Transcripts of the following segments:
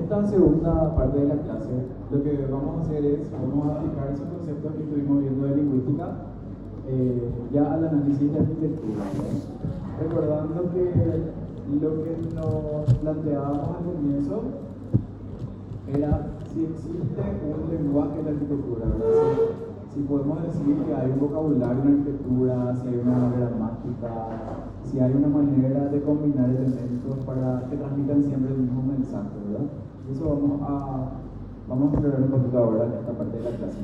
esta segunda parte de la clase, lo que vamos a hacer es, vamos a aplicar esos conceptos que estuvimos viendo de lingüística ya al análisis de arquitectura, ¿no? Recordando que lo que nos planteábamos al comienzo era si existe un lenguaje de arquitectura, ¿verdad? Si podemos decir que hay un vocabulario en arquitectura, si hay una gramática, si hay una manera de combinar elementos para que transmitan siempre el mismo mensaje, ¿verdad? Eso vamos a explorar un poquito ahora en esta parte de la clase.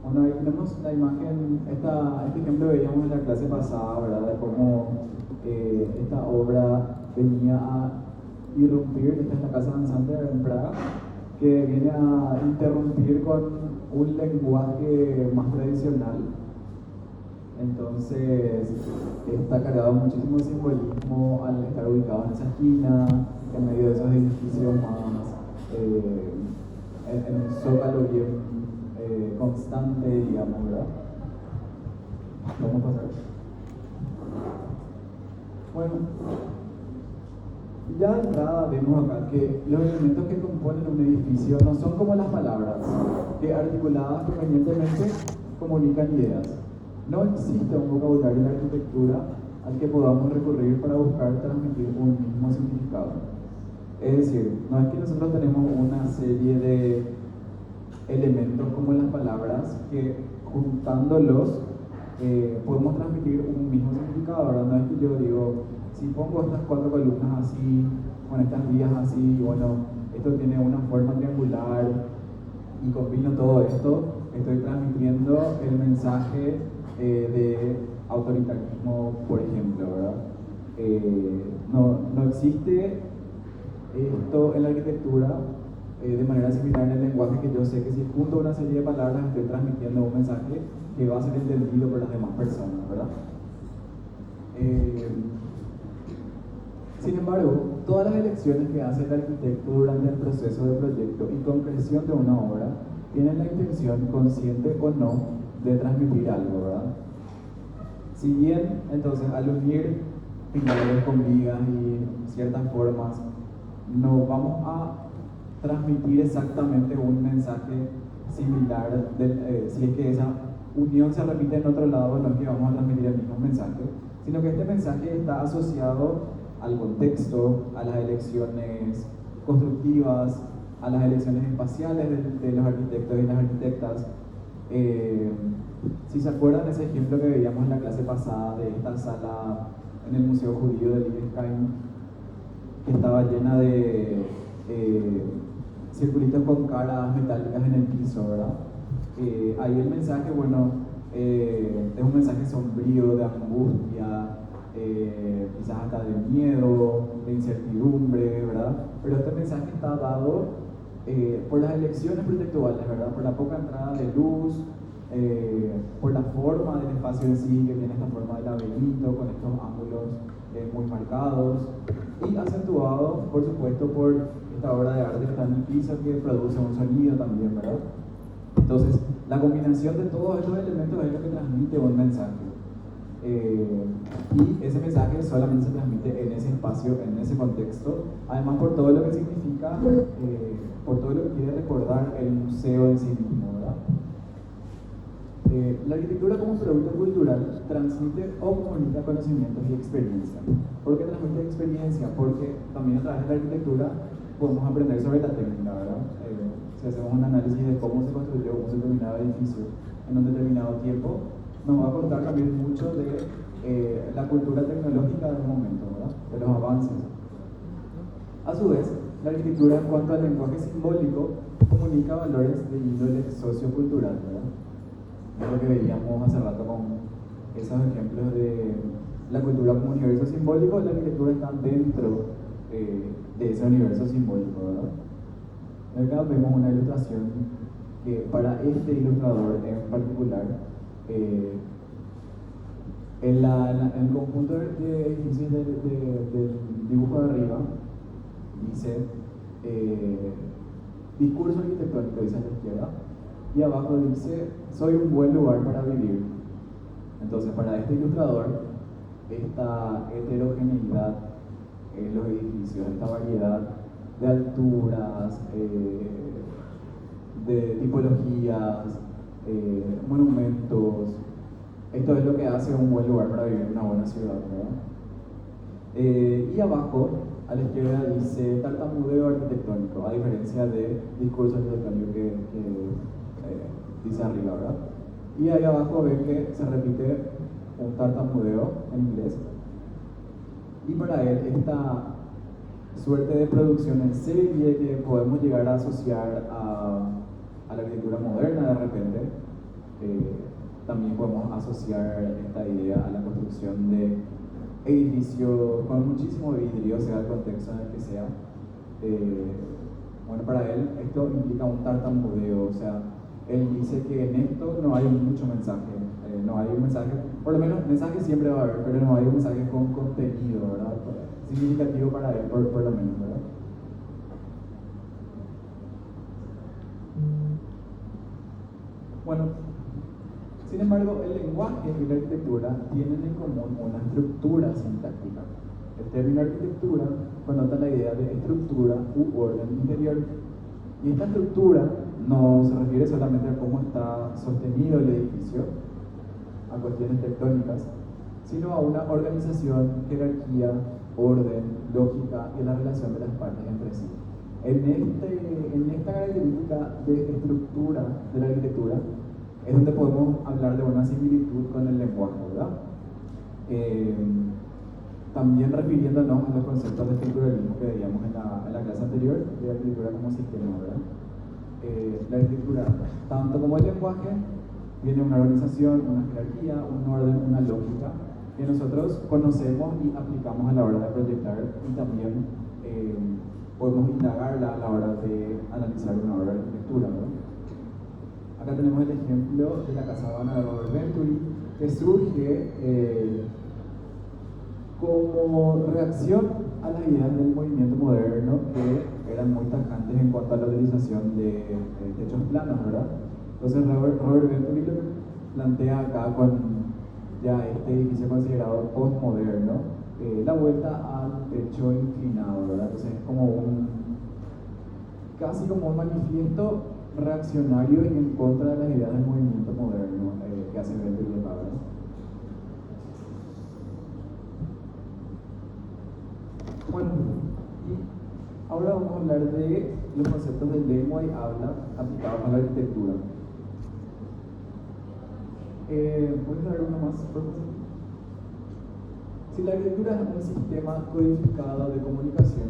Bueno, ahí tenemos la imagen, este ejemplo veíamos en la clase pasada, ¿verdad? De cómo esta obra venía a irrumpir, esta es la Casa Danzante en Praga, que viene a interrumpir con un lenguaje más tradicional. Entonces está cargado muchísimo simbolismo al estar ubicado en esa esquina, en medio de esos edificios más, en un zócalo bien constante, digamos, ¿verdad? Vamos a pasar. Bueno, ya de entrada vemos acá que los elementos que componen un edificio no son como las palabras, que articuladas convenientemente comunican ideas. No existe un vocabulario en la arquitectura al que podamos recurrir para buscar transmitir un mismo significado. Es decir, no es que nosotros tenemos una serie de elementos como las palabras que juntándolos podemos transmitir un mismo significado. Ahora no es que yo digo, si pongo estas 4 columnas así, con estas vías así, bueno, esto tiene una forma triangular y combino todo esto, estoy transmitiendo el mensaje de autoritarismo, por ejemplo, ¿verdad? No existe esto en la arquitectura de manera similar en el lenguaje, que yo sé que si junto una serie de palabras estoy transmitiendo un mensaje que va a ser entendido por las demás personas, ¿verdad? Sin embargo, todas las elecciones que hace el arquitecto durante el proceso de proyecto y concreción de una obra tienen la intención, consciente o no, de transmitir algo, ¿verdad? Si bien, entonces, al unir pilares con vigas y ciertas formas, no vamos a transmitir exactamente un mensaje similar, si es que esa unión se repite en otro lado, no es que vamos a transmitir el mismo mensaje, sino que este mensaje está asociado al contexto, a las elecciones constructivas, a las elecciones espaciales de los arquitectos y las arquitectas. Si se acuerdan ese ejemplo que veíamos en la clase pasada de esta sala en el Museo Judío de Liechtenstein, que estaba llena de circulitos con caras metálicas en el piso, ¿verdad? Ahí el mensaje, bueno, es un mensaje sombrío, de angustia, quizás hasta de miedo, de incertidumbre, ¿verdad? Pero este mensaje está dado por las elecciones proyectuales, ¿verdad? Por la poca entrada de luz, por la forma del espacio en sí, que tiene esta forma de laberinto, con estos ángulos muy marcados, y acentuado, por supuesto, por esta obra de arte que está en el piso, que produce un sonido también, ¿verdad? Entonces, la combinación de todos estos elementos es lo que transmite un mensaje. Y ese mensaje solamente se transmite en ese espacio, en ese contexto, además por todo lo que significa, por todo lo que quiere recordar el museo en sí mismo, ¿verdad? La arquitectura como producto cultural transmite o comunica conocimientos y experiencia. ¿Por qué transmite experiencia? Porque también a través de la arquitectura podemos aprender sobre la técnica, ¿verdad? Si hacemos un análisis de cómo se construyó un determinado edificio en un determinado tiempo, nos va a contar también mucho de la cultura tecnológica del momento, ¿verdad? De los avances. A su vez, la arquitectura en cuanto al lenguaje simbólico comunica valores de índole sociocultural, ¿verdad? Es lo que veíamos hace rato con esos ejemplos de la cultura como universo simbólico. La arquitectura está dentro de ese universo simbólico, ¿verdad? Acá vemos una ilustración que para este ilustrador en particular, en el conjunto de edificios del dibujo de arriba dice discurso arquitectónico, dice a la izquierda, y abajo dice soy un buen lugar para vivir. Entonces, para este ilustrador, esta heterogeneidad los edificios, esta variedad de alturas, de tipologías, monumentos. Esto es lo que hace un buen lugar para vivir en una buena ciudad, ¿verdad? Y abajo, a la izquierda, dice tartamudeo arquitectónico, a diferencia de discurso arquitectónico que dice arriba, ¿verdad? Y ahí abajo ven que se repite un tartamudeo en inglés. Y para él, esta suerte de producción en serie que podemos llegar a asociar a la arquitectura moderna de repente, también podemos asociar esta idea a la construcción de edificios con muchísimo vidrio, sea el contexto en el que sea. Bueno, para él esto implica un tartamudeo, o sea, él dice que en esto no hay mucho mensaje, no hay un mensaje, por lo menos mensaje siempre va a haber, pero no hay un mensaje con contenido, ¿verdad? Significativo para él, por lo menos, ¿verdad? Bueno, sin embargo, el lenguaje y la arquitectura tienen en común una estructura sintáctica. El término arquitectura conota la idea de estructura u orden interior. Y esta estructura no se refiere solamente a cómo está sostenido el edificio, a cuestiones tectónicas, sino a una organización, jerarquía, orden, lógica y la relación de las partes entre sí. En esta característica de estructura de la arquitectura es donde podemos hablar de una similitud con el lenguaje, ¿verdad? También refiriéndonos a los conceptos de estructuralismo que veíamos en la clase anterior, de arquitectura como sistema, ¿verdad? La arquitectura, tanto como el lenguaje, tiene una organización, una jerarquía, un orden, una lógica que nosotros conocemos y aplicamos a la hora de proyectar y también podemos indagarla a la hora de analizar una obra de arquitectura, ¿verdad? Acá tenemos el ejemplo de la Casa Habana de Robert Venturi, que surge como reacción a las ideas del movimiento moderno que eran muy tajantes en cuanto a la utilización de techos planos, ¿verdad? Entonces Robert Venturi lo plantea acá con ya este edificio considerado postmoderno, la vuelta al techo inclinado, ¿verdad? Entonces es como casi como un manifiesto reaccionario y en contra de las ideas del movimiento moderno que hace Venturi acá, ¿verdad? Bueno, y ahora vamos a hablar de los conceptos de lengua y habla aplicados a la arquitectura. ¿Puedes dar uno más, por favor? Si la arquitectura es un sistema codificado de comunicación,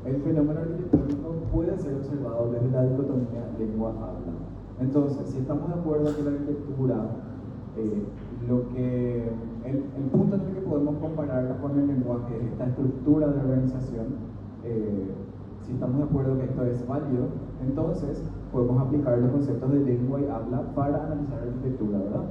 el fenómeno arquitectónico puede ser observado desde la dicotomía lengua-habla. Entonces, si estamos de acuerdo que la arquitectura, el punto en el que podemos compararla con el lenguaje es esta estructura de organización, si estamos de acuerdo que esto es válido, entonces podemos aplicar los conceptos de lengua y habla para analizar la arquitectura, ¿verdad?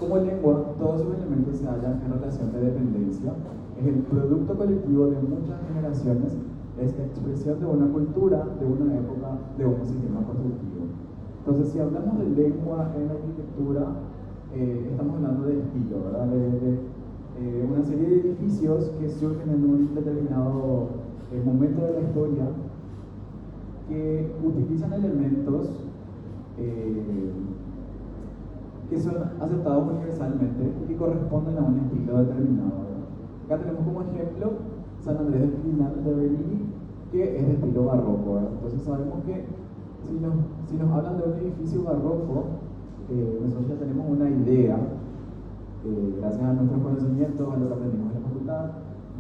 Como lengua, todos sus elementos se hallan en relación de dependencia, es el producto colectivo de muchas generaciones, es expresión de una cultura, de una época, de un sistema constructivo. Entonces, si hablamos de lengua en la arquitectura, estamos hablando de estilo, ¿verdad? De una serie de edificios que surgen en un determinado momento de la historia que utilizan elementos que son aceptados universalmente y que corresponden a un estilo determinado, ¿verdad? Acá tenemos como ejemplo San Andrés del Quirinal de Bernini, que es de estilo barroco, ¿verdad? Entonces sabemos que si nos hablan de un edificio barroco, nosotros ya tenemos una idea, gracias a nuestros conocimientos, a lo que aprendimos en la facultad,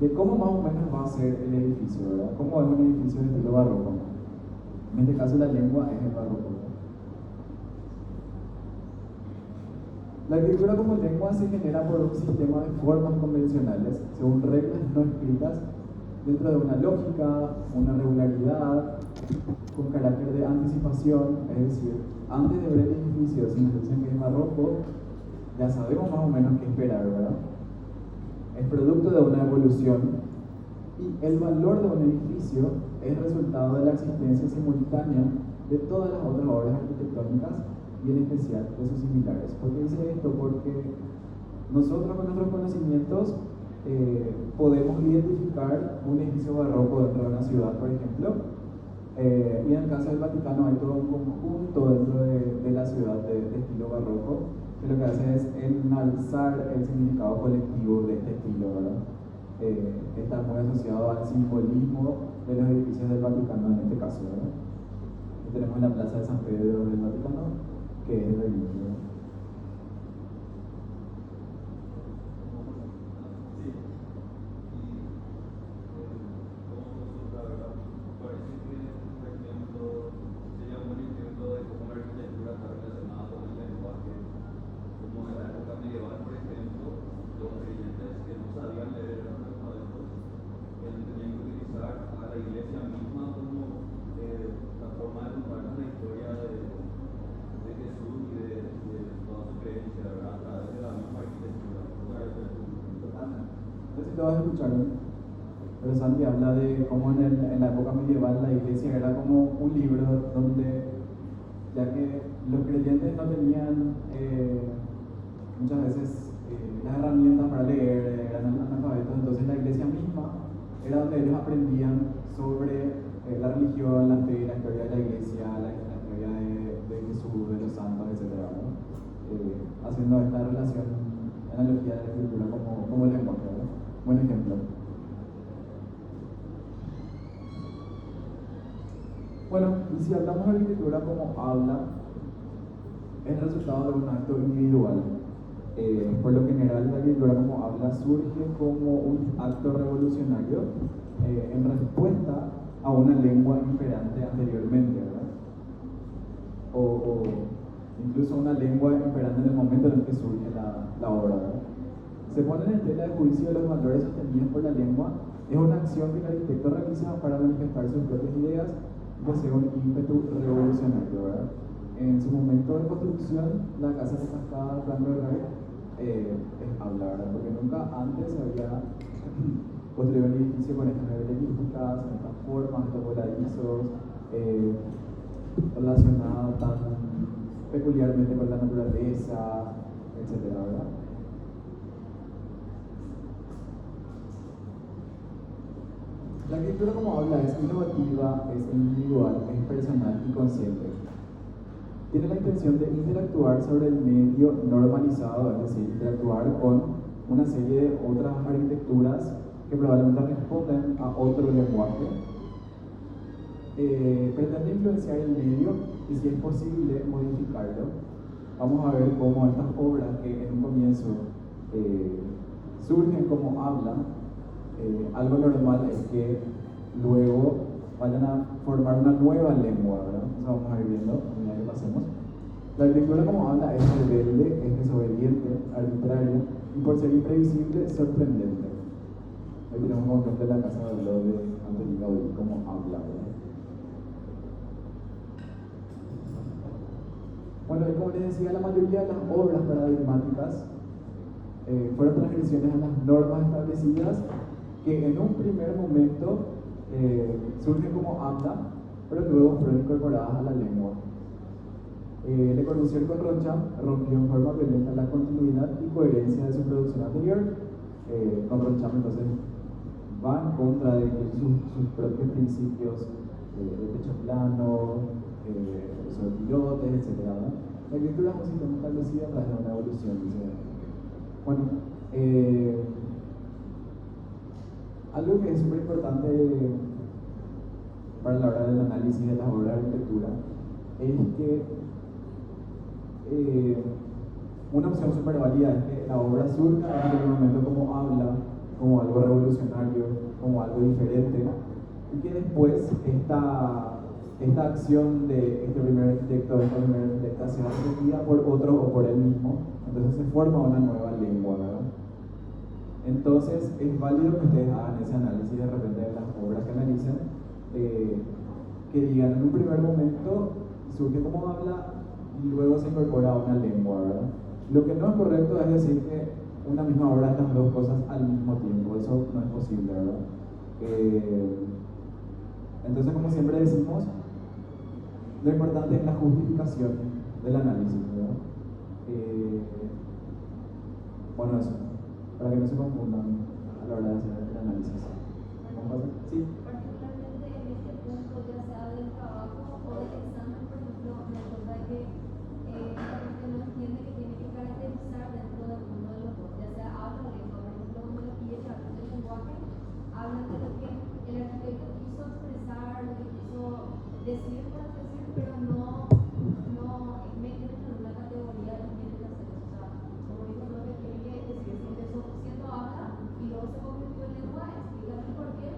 de cómo más o menos va a ser el edificio, ¿verdad? Cómo es un edificio de estilo barroco. En este caso la lengua es el barroco, ¿verdad? La arquitectura como lengua se genera por un sistema de formas convencionales, según reglas no escritas, dentro de una lógica, una regularidad, con carácter de anticipación, es decir, antes de ver el edificio, si nos dicen que es barroco, ya sabemos más o menos qué esperar, ¿verdad? Es producto de una evolución y el valor de un edificio es resultado de la existencia simultánea de todas las otras obras arquitectónicas y en especial de sus similares. ¿Por qué dice esto? Porque nosotros con nuestros conocimientos podemos identificar un edificio barroco dentro de una ciudad, por ejemplo, y en el caso del Vaticano hay todo un conjunto dentro de la ciudad de estilo barroco, que lo que hace es enalzar el significado colectivo de este estilo, ¿verdad? Está muy asociado al simbolismo de los edificios del Vaticano en este caso, ¿verdad? Y tenemos la Plaza de San Pedro del Vaticano, que es el libro. No sé si todos escucharon, pero Santi habla de cómo en la época medieval la iglesia era como un libro donde, ya que los creyentes no tenían muchas veces las herramientas para leer, eran analfabetos, entonces la iglesia misma era donde ellos aprendían sobre la religión, la fe, la historia de la iglesia, la historia de Jesús, de los santos, etc., ¿no? Haciendo esta relación, analogía de la escritura como lenguaje, ¿no? Buen ejemplo. Bueno, y si hablamos de la escritura como habla, es el resultado de un acto individual. Por lo general, la escritura como habla surge como un acto revolucionario en respuesta a una lengua imperante anteriormente, ¿verdad? O incluso una lengua imperante en el momento en el que surge la obra, ¿verdad? Se ponen en tela de juicio los valores sostenidos por la lengua. Es una acción que el arquitecto realiza para manifestar sus propias ideas y posee un ímpetu revolucionario, ¿verdad? En su momento de construcción, la casa de Cascada, Plan del Rey, es hablar, ¿verdad? Porque nunca antes se había construido un edificio con estas características, con estas formas, estos voladizos, relacionados tan peculiarmente con la naturaleza, etcétera, ¿verdad? La escritura como habla es innovativa, es individual, es personal y consciente. Tiene la intención de interactuar sobre el medio normalizado, es decir, interactuar con una serie de otras arquitecturas que probablemente responden a otro lenguaje. Pretende influenciar el medio y, si es posible, modificarlo. Vamos a ver cómo estas obras que en un comienzo surgen como hablan, algo normal es que luego vayan a formar una nueva lengua, ¿verdad? Eso vamos a ir viendo a medida que pasemos. La arquitectura como habla es rebelde, es desobediente, arbitraria y, por ser imprevisible, sorprendente. Ahí tenemos un ejemplo de la casa de Antoni Gaudí como habla, ¿verdad? Bueno, y como les decía, la mayoría de las obras paradigmáticas fueron transgresiones a las normas establecidas que en un primer momento surgen como habla, pero luego fueron incorporadas a la lengua. Le Corbusier con Ronchamp rompió en forma violenta la continuidad y coherencia de su producción anterior. Con Ronchamp entonces va en contra de sus propios principios de techo plano, sobre pilotes, etc. La escritura es un sistema establecido a través de una evolución, dice. Bueno, algo que es súper importante para la hora del análisis de las obras de arquitectura es que una opción súper válida es que la obra surja en aquel momento como habla, como algo revolucionario, como algo diferente, y que después esta acción de este primer arquitecto, de esta primera arquitecta, sea repetida por otro o por él mismo, entonces se forma una nueva lengua, ¿verdad? Entonces es válido que ustedes hagan ese análisis de repente de las obras que analicen, que digan en un primer momento surge como habla y luego se incorpora a una lengua, ¿verdad? Lo que no es correcto es decir que una misma obra es las dos cosas al mismo tiempo, eso no es posible, ¿verdad? Entonces, como siempre decimos, lo importante es la justificación del análisis, ¿verdad? Bueno, eso, para que no se confundan. a la hora de hacer el análisis. ¿Cómo pasa? Sí. Particularmente en este punto, ya sea del trabajo o del examen, por ejemplo, me acuerda que la gente no entiende que tiene que caracterizar dentro del mundo de los dos, ya sea habla o lengua. Por ejemplo, cuando les pide que hablen del lenguaje, hablan de lo que el arquitecto quiso expresar, lo que quiso decir, por así decir, pero no meten en una categoría y tienen que hacer eso. O sea, como dijo, lo que tiene que decir, si empezó siendo habla y luego se convirtió en lengua, explícame por qué.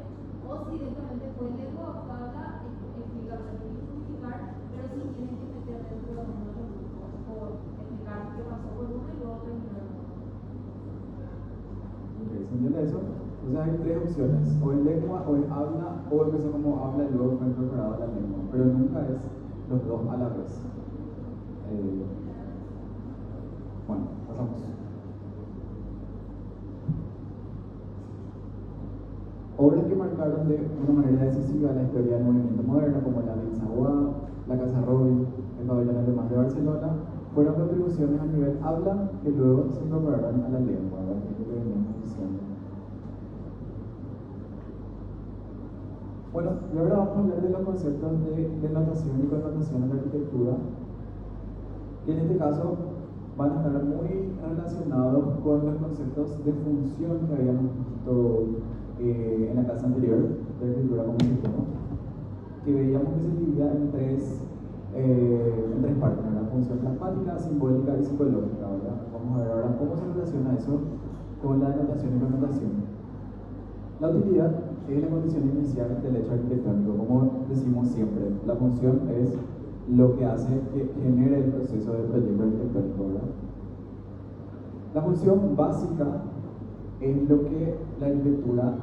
O si directamente fue lengua o habla, explicar, o sea, tiene que justificar, pero sí tienen que meter dentro de uno de los grupos o explicar qué pasó por uno y luego terminar el otro. Ok, ¿se entiende eso? Entonces hay tres opciones, o en lengua, o en habla, o empezó como habla y luego fue incorporado a la lengua, pero nunca es los dos a la vez. Bueno, pasamos. Obras que marcaron de una manera decisiva la historia del movimiento moderno, como la de Savoie, la Casa Robin, el pabellón alemán de Barcelona, fueron contribuciones a nivel habla que luego se incorporaron a la lengua, ¿verdad? Que es lo que venimos diciendo. Bueno, y ahora vamos a hablar de los conceptos de denotación y connotación en la arquitectura, que en este caso van a estar muy relacionados con los conceptos de función que habíamos visto en la clase anterior de arquitectura como sistema, que veíamos que se dividía en tres partes, ¿verdad? Función pragmática, simbólica y psicológica, ¿verdad? Vamos a ver ahora cómo se relaciona eso con la denotación y connotación. La utilidad es la condición inicial del hecho arquitectónico, como decimos siempre. La función es lo que hace que genere el proceso del proyecto arquitectónico, ¿verdad? La función básica es lo que la arquitectura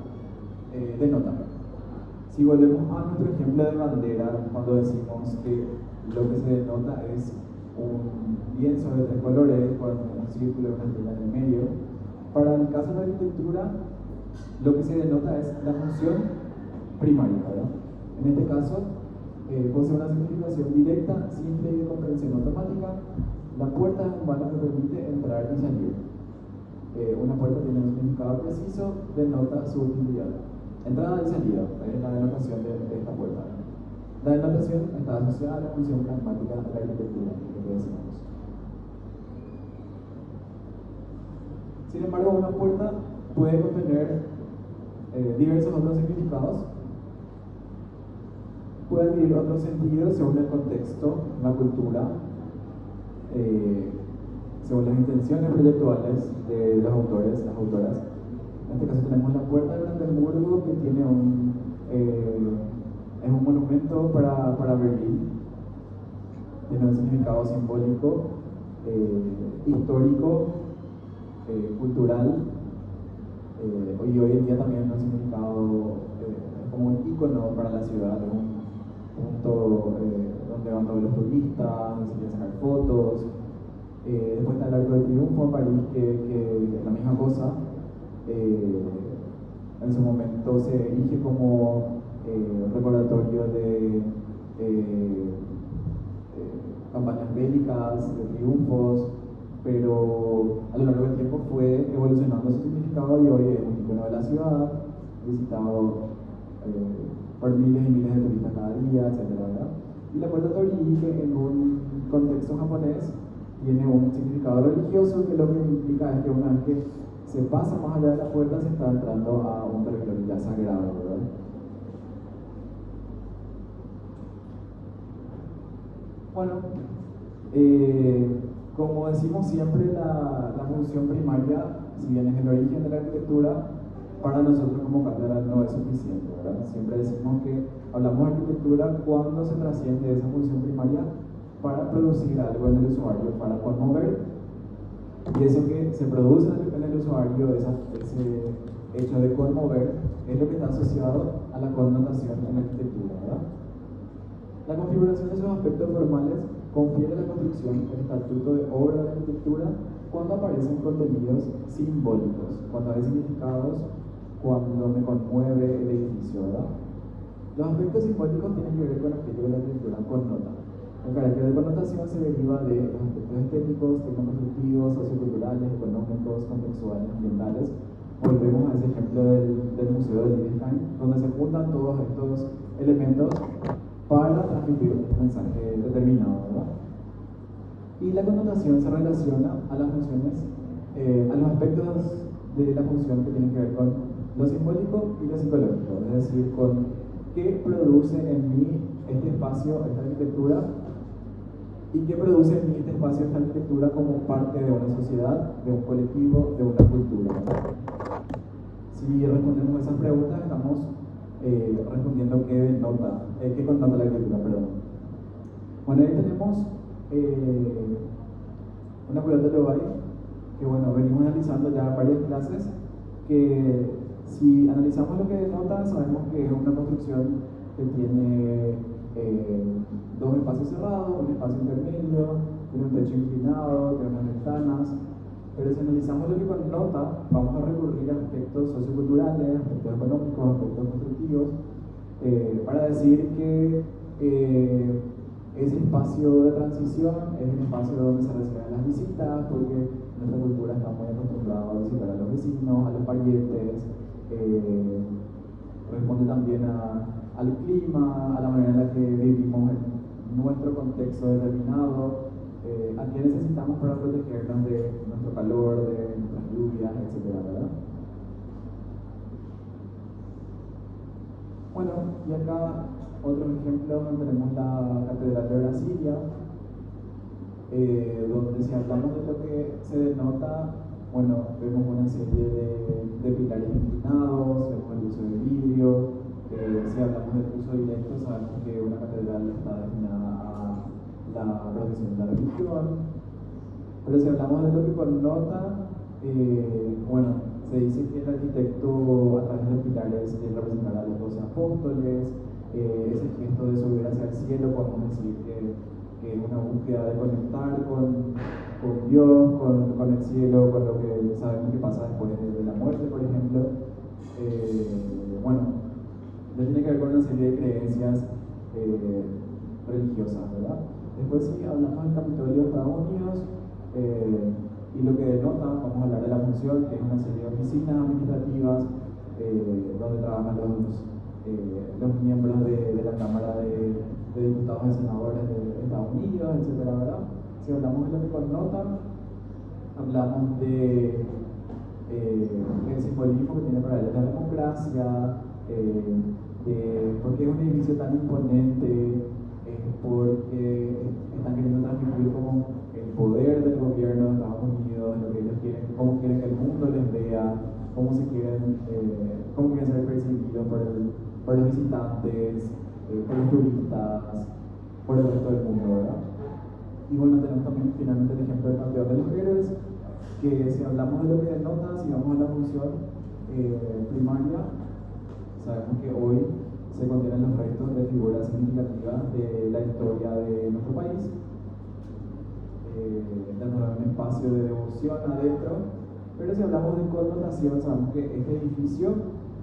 denota. Si volvemos a nuestro ejemplo de bandera, cuando decimos que lo que se denota es un lienzo de tres colores con un círculo y una estrella en el medio, para el caso de la arquitectura, lo que se denota es la función primaria, ¿verdad? En este caso, posee una significación directa, simple y de comprensión automática. La puerta es un vano que permite entrar y salir. Una puerta tiene un significado preciso, denota su utilidad. Entrada y salida es la denotación de esta puerta. La denotación está asociada a la función pragmática de la arquitectura, lo que decimos. Sin embargo, una puerta puede contener diversos otros significados, puede adquirir otros sentidos según el contexto, la cultura, según las intenciones proyectuales de los autores, las autoras. En este caso tenemos la puerta de Brandenburgo, que tiene es un monumento para Berlín, tiene un significado simbólico, histórico, cultural, y hoy en día también un significado como un ícono para la ciudad, un punto donde van todos los turistas, donde se quieren sacar fotos. Después está el Arco de Triunfo en París, que es la misma cosa. En su momento se erige como recordatorio de campañas bélicas, de triunfos, pero a lo largo del tiempo fue evolucionando su significado y hoy es un icono de la ciudad, visitado por miles y miles de turistas cada día, etc. Y la puerta Torii, que en un contexto japonés tiene un significado religioso, que lo que implica es que una vez que se pasa más allá de la puerta se está entrando a un territorio ya sagrado, ¿verdad? Bueno, como decimos siempre, la función primaria, si bien es el origen de la arquitectura, para nosotros como cátedra no es suficiente, ¿verdad? Siempre decimos que hablamos de arquitectura cuando se trasciende esa función primaria para producir algo en el usuario, para conmover, y eso que se produce en el usuario, ese hecho de conmover, es lo que está asociado a la connotación en la arquitectura, ¿verdad? La configuración de sus aspectos formales confiere a la construcción el estatuto de obra de la arquitectura cuando aparecen contenidos simbólicos, cuando hay significados, cuando me conmueve el edificio, ¿verdad? Los aspectos simbólicos tienen que ver con aquello que la arquitectura connota. El carácter de connotación se deriva de los aspectos estéticos, tecnoconstructivos, socioculturales, económicos, contextuales, ambientales. Volvemos a ese ejemplo Museo de Liechtenstein, donde se juntan todos estos elementos para transmitir un mensaje determinado, ¿verdad? Y la connotación se relaciona a las funciones, a los aspectos de la función que tienen que ver con lo simbólico y lo psicológico, es decir, con qué produce en mí este espacio, esta arquitectura, y qué produce en mí este espacio, esta arquitectura como parte de una sociedad, de un colectivo, de una cultura. Si respondemos esas preguntas, estamos respondiendo qué connota la arquitectura, perdón. Bueno, ahí tenemos una pelota de Lobai, que bueno, venimos analizando ya varias clases, que si analizamos lo que denota, sabemos que es una construcción que tiene dos espacios cerrados, un espacio intermedio, tiene un techo inclinado, tiene unas ventanas, pero si analizamos lo que connota, vamos a recurrir a aspectos socioculturales, aspectos económicos, aspectos constructivos, para decir que ese espacio de transición es el espacio donde se reciben las visitas, porque nuestra cultura está muy acostumbrada a visitar a los vecinos, a los parientes, responde también al clima, a la manera en la que vivimos en nuestro contexto determinado, a qué necesitamos para protegernos de nuestro calor, de nuestras lluvias, etc., ¿verdad? Bueno, y acá otros ejemplos donde tenemos la Catedral de Brasilia, donde si hablamos de lo que se denota, bueno, vemos una serie de pilares inclinados, vemos el uso de vidrio, si hablamos del uso directo, sabemos que una catedral está destinada a la protección de la religión, pero si hablamos de lo que connota, bueno, se dice que el arquitecto a través de los pilares quiere representar a los 12 apóstoles, ese gesto de subir hacia el cielo, podemos decir que es una búsqueda de conectar con Dios, con el cielo, con lo que sabemos que pasa después de la muerte, por ejemplo. Bueno, ya tiene que ver con una serie de creencias religiosas, ¿verdad? Después si hablamos del Capitolio de Estados Unidos, y lo que denota, vamos a hablar de la función, que es una serie de oficinas administrativas donde trabajan los miembros de la Cámara de Diputados y Senadores de Estados Unidos, etcétera, ¿verdad? Si hablamos de lo que connota, hablamos de el simbolismo que tiene para ellos la democracia, de por qué es un edificio tan imponente, porque están queriendo transmitir como el poder del gobierno de Estados Unidos, lo que ellos quieren, cómo quieren que el mundo les vea, cómo quieren ser percibidos por los visitantes, por los turistas, por el resto del mundo, ¿verdad? Y bueno, tenemos también finalmente el ejemplo del Panteón de los Héroes, que si hablamos de lo que denota, si vamos a la función primaria, sabemos que hoy se contienen los restos de figuras significativas de la historia de nuestro país, dando un espacio de devoción adentro, pero si hablamos de connotación, sabemos que este edificio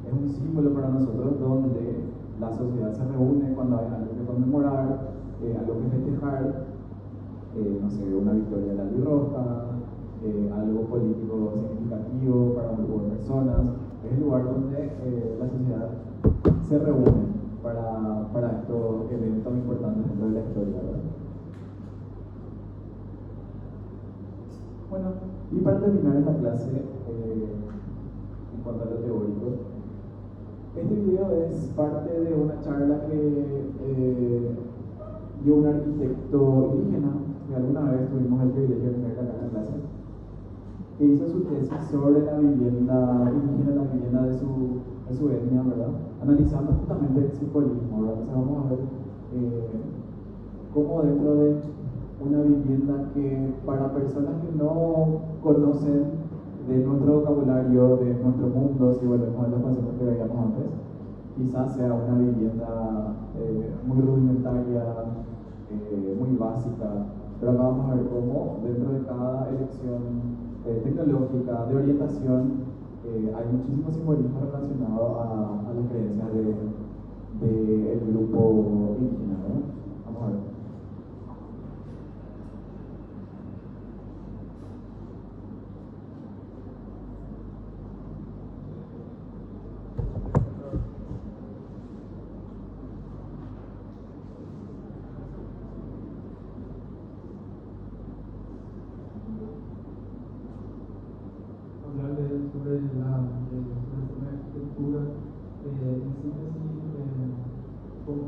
es un símbolo para nosotros donde la sociedad se reúne cuando hay algo que conmemorar, algo que festejar, no sé, una victoria de la Albirroja, algo político significativo para un grupo de personas. Es el lugar donde la sociedad se reúne para estos eventos importantes dentro de la historia, ¿verdad? Bueno, y para terminar esta clase, en cuanto a lo teórico, este video es parte de una charla que dio un arquitecto indígena, que alguna vez tuvimos el privilegio de tener acá en la clase, que hizo su tesis sobre la vivienda indígena, la vivienda de su etnia, ¿verdad? Analizando justamente el simbolismo, ¿verdad? Entonces vamos a ver cómo dentro de una vivienda que para personas que no conocen de nuestro vocabulario, de nuestro mundo, si volvemos a los conceptos que veíamos antes, quizás sea una vivienda muy rudimentaria, muy básica, pero acá vamos a ver cómo dentro de cada elección tecnológica, de orientación, hay muchísimo simbolismo relacionado a las creencias del grupo indígena, ¿no? Vamos a ver.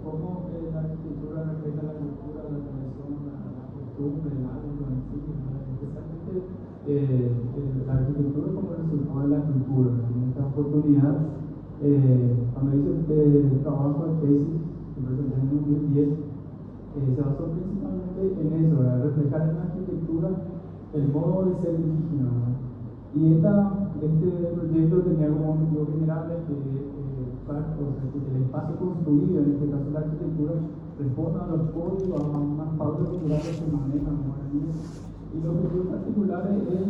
cómo la arquitectura refleja la cultura, la tradición, la costumbre, el hábito en sí, especialmente la arquitectura como resultado de la cultura. En esta oportunidad, cuando hice el trabajo de tesis que presenté en 2010, se basó principalmente en eso, reflejar en la arquitectura el modo de ser indígena, ¿verdad? Y este proyecto tenía como objetivo general que el espacio construido, en este caso la arquitectura, responda a los códigos, a unas pautas culturales que manejan los guaraníes. Y los objetivos particulares es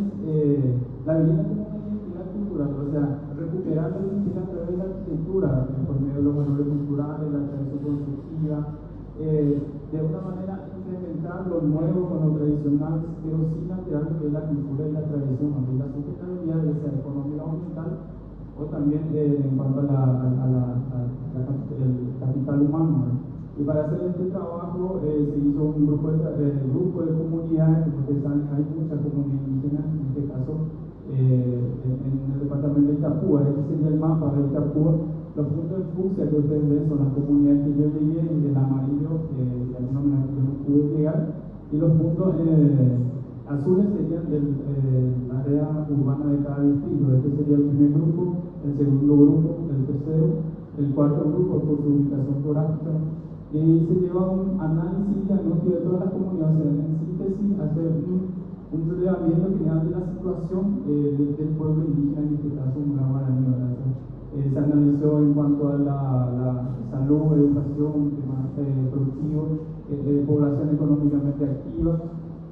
la vivienda como una identidad cultural, o sea, recuperar la identidad a través de la arquitectura, por medio de los valores culturales, la tradición constructiva, de alguna manera implementar lo nuevo con lo tradicional, pero sin alterar lo que es la cultura y la tradición, aunque la sustentabilidad, ya sea económica o ambiental, o también en cuanto el capital humano, ¿no? Y para hacer este trabajo se hizo un grupo de comunidades, como ustedes saben, hay muchas comunidades indígenas, en este caso en el departamento de Itapúa. Este sería el mapa de Itapúa. Los puntos de fucsia que ustedes ven son las comunidades que yo llegué, y el amarillo, de alguna manera yo no pude llegar, y los puntos azules serían la área urbana de cada distrito. Este sería el primer grupo, el segundo grupo, el tercero, el cuarto grupo por su ubicación geográfica. Y se lleva un análisis y diagnóstico de todas las comunidades, o sea, en síntesis, hacer un relevamiento general de la situación del pueblo indígena, en este caso un guaraní. Se analizó en cuanto a la salud, educación, temas productivos, población económicamente activa.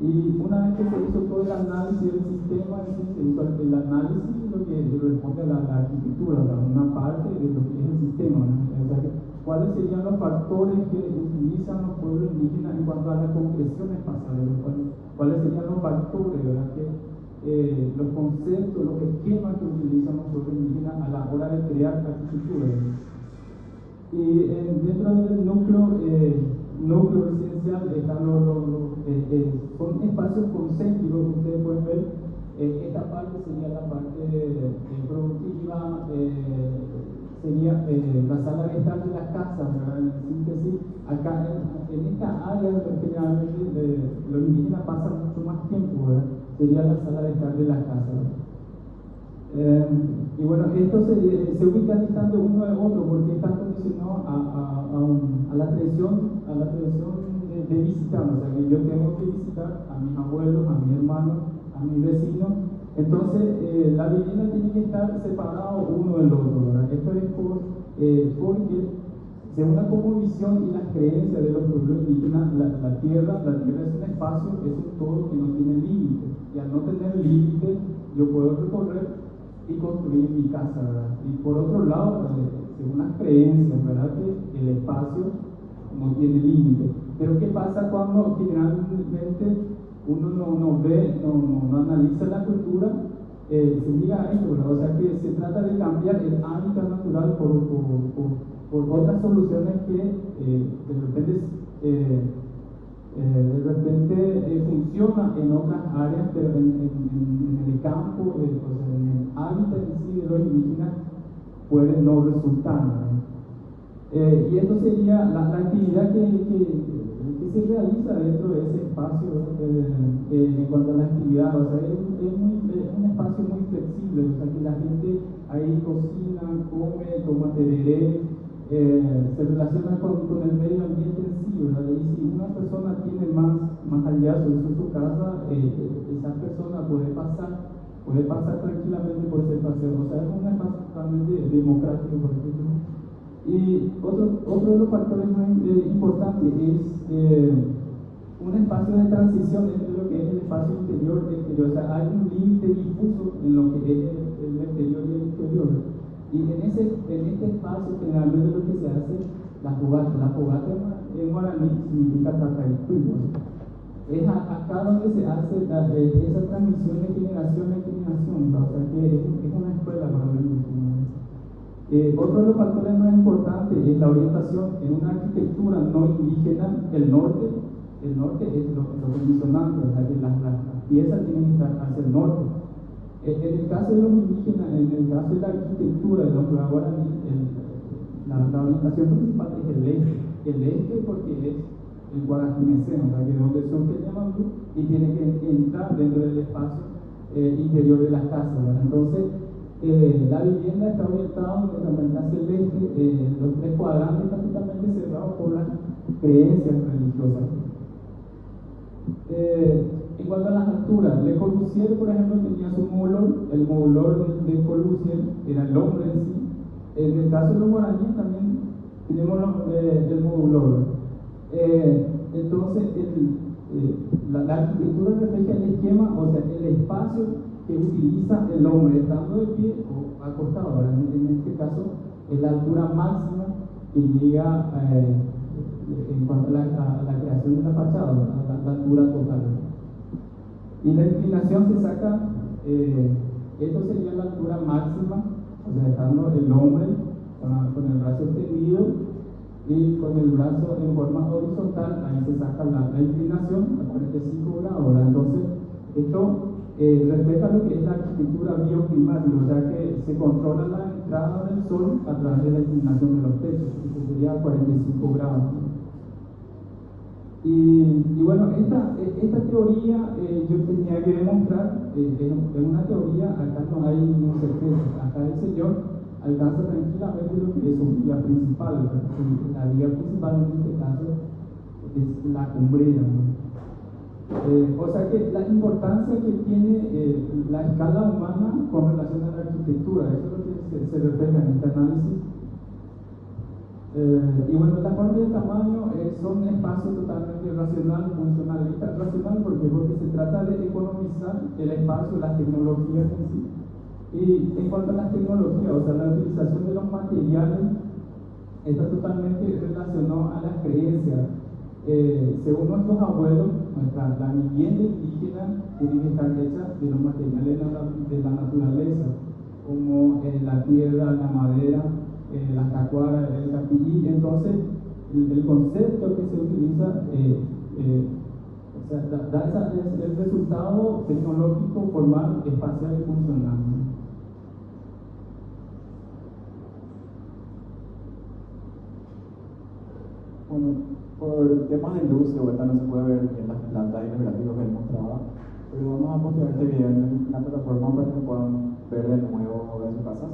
Y una vez que se hizo todo el análisis del sistema, se hizo el análisis de lo que responde a la arquitectura, o sea, una parte de lo que es el sistema, ¿no? O sea, cuáles serían los factores que utilizan los pueblos indígenas en cuanto a la concreción espacial, cuáles serían los factores, ¿verdad? Los conceptos, los esquemas que utilizan los pueblos indígenas a la hora de crear arquitectura. Y dentro del núcleo residencial están son espacios concéntricos que ustedes pueden ver. Esta parte sería la parte productiva, sería la sala de estar de las casas, ¿verdad? En síntesis, acá en esta área generalmente los indígenas pasan mucho más tiempo, ¿verdad? Sería la sala de estar de las casas. Y bueno, esto se ubica distante uno del otro porque están condicionados a la tradición de visitar. O sea, que yo tengo que visitar a mis abuelos, a mi hermano, a mis vecinos. Entonces, la vivienda tiene que estar separado uno del otro, ¿verdad? Esto es porque, según la cosmovisión y las creencias de los pueblos indígenas, la tierra es un espacio, es un todo que no tiene límite. Y al no tener límite, yo puedo recorrer y construir mi casa, ¿verdad? Y por otro lado, según las creencias, ¿verdad? Que el espacio no tiene límite. Pero ¿qué pasa cuando generalmente uno no analiza la cultura? Se llega a esto, ¿verdad? O sea que se trata de cambiar el hábitat natural por otras soluciones que de repente funciona en otras áreas, pero en el campo, o sea, en el hábitat en sí de los indígenas puede no resultar, ¿no? Y esto sería la actividad que se realiza dentro de ese espacio, en cuanto a la actividad. O sea, es un espacio muy flexible, o sea, que la gente ahí cocina, come, toma tereré, se relaciona con el medio ambiente en sí, ¿verdad? Y si una persona tiene más allá su casa, esa persona puede pasar tranquilamente por ese paseo. O sea, es un espacio totalmente democrático, por ejemplo. Y otro de los factores más importantes es un espacio de transición entre lo que es el espacio interior y exterior. O sea, hay un límite difuso en lo que es el exterior y el interior. Y en este espacio generalmente lo que se hace, la fogata en guaraní significa tataytuy. Es acá donde se hace esa transmisión de generación en generación, ¿no? O sea que es una escuela para los indígenas. Otro de los factores más importantes es la orientación en una arquitectura no indígena. El norte es lo condicionante, o sea que las piezas tienen que estar hacia el norte. En el caso de los indígenas, en el caso de la arquitectura de los guaraní, la orientación principal es el este porque es el guaraquinecén, o sea que es donde son Peñamandú y tiene que entrar dentro del espacio interior de las casas, ¿verdad? Entonces, la vivienda está orientada completamente hacia el este, los tres cuadrantes están totalmente cerrados por las creencias religiosas. En cuanto a las alturas, Le Corbusier, por ejemplo, tenía su moulor, el moulor de Corbusier era el hombre en sí. En el caso de los guaraníes también tenemos el moulor. Entonces, la arquitectura refleja el esquema, o sea, el espacio que utiliza el hombre, estando de pie o acostado. Ahora, en este caso, es la altura máxima que llega en cuanto a la creación de la fachada, la altura total. Y la inclinación se saca, esto sería la altura máxima, o sea, estando el hombre con el brazo extendido y con el brazo en forma horizontal, ahí se saca la inclinación a 45 grados. ¿Verdad? Entonces, esto refleja lo que es la arquitectura bioclimática, o sea que se controla la entrada del sol a través de la inclinación de los techos, que sería 45 grados. Y bueno, esta teoría yo tenía que demostrar, es una teoría, acá no hay ninguna certeza, acá el Señor alcanza tranquilamente lo que es su viga principal, la viga principal en este caso es la cumbrera, ¿no? O sea que la importancia que tiene la escala humana con relación a la arquitectura, eso es lo que se refleja en este análisis. Y bueno, la forma y el tamaño son espacios totalmente racional, funcionalista, racional porque se trata de economizar el espacio, las tecnologías en sí. Y en cuanto a las tecnologías, o sea, la utilización de los materiales está totalmente relacionado a las creencias. Según nuestros abuelos, la vivienda indígena tiene que estar hecha de los materiales de la naturaleza, como la tierra, la madera, las tacuaras, el capillí. Entonces, el concepto que se utiliza o sea, da el resultado tecnológico, formal, espacial y funcional, ¿no? Bueno, por temas de luz, de vuelta no se puede ver en las plantas y los gráficos que él mostraba, pero vamos a postear este video en la plataforma para que puedan ver de nuevo en sus casas.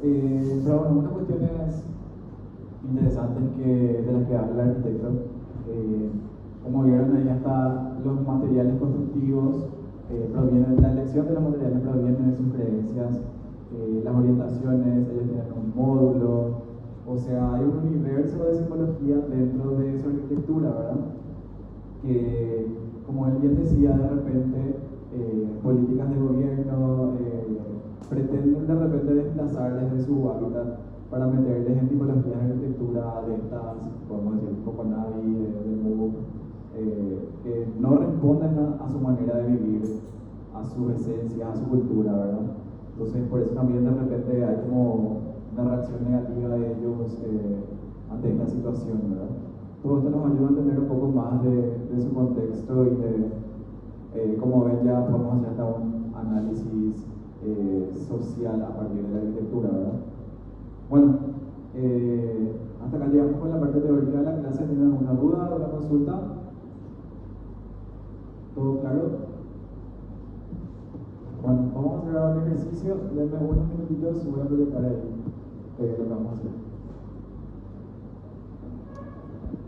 Pero bueno, unas cuestiones interesantes de las que habla el arquitecto, como vieron ahí hasta los materiales constructivos, la elección de los materiales proviene de sus creencias, las orientaciones, ellos tienen un módulo, o sea, hay un universo de simbología dentro de su arquitectura, ¿verdad? Que, como él bien decía, de repente, políticas de gobierno pretenden de repente desplazarles de su hábitat para meterles en tipologías de arquitectura de estas, podemos decir, Coconavi, de MOOC, que no responden a su manera de vivir, a su esencia, a su cultura, ¿verdad? Entonces, por eso también de repente hay como una reacción negativa de ellos ante esta situación, ¿verdad? Todo esto nos ayuda a entender un poco más de su contexto y de, como ven, ya podemos hacer hasta un análisis social a partir de la arquitectura, ¿verdad? Bueno, hasta acá llegamos con la parte teórica de la clase. ¿Tienen alguna duda o alguna consulta? ¿Todo claro? Bueno, vamos a hacer ahora un ejercicio. Denme unos minutitos y voy a proyectar ahí lo que vamos a hacer.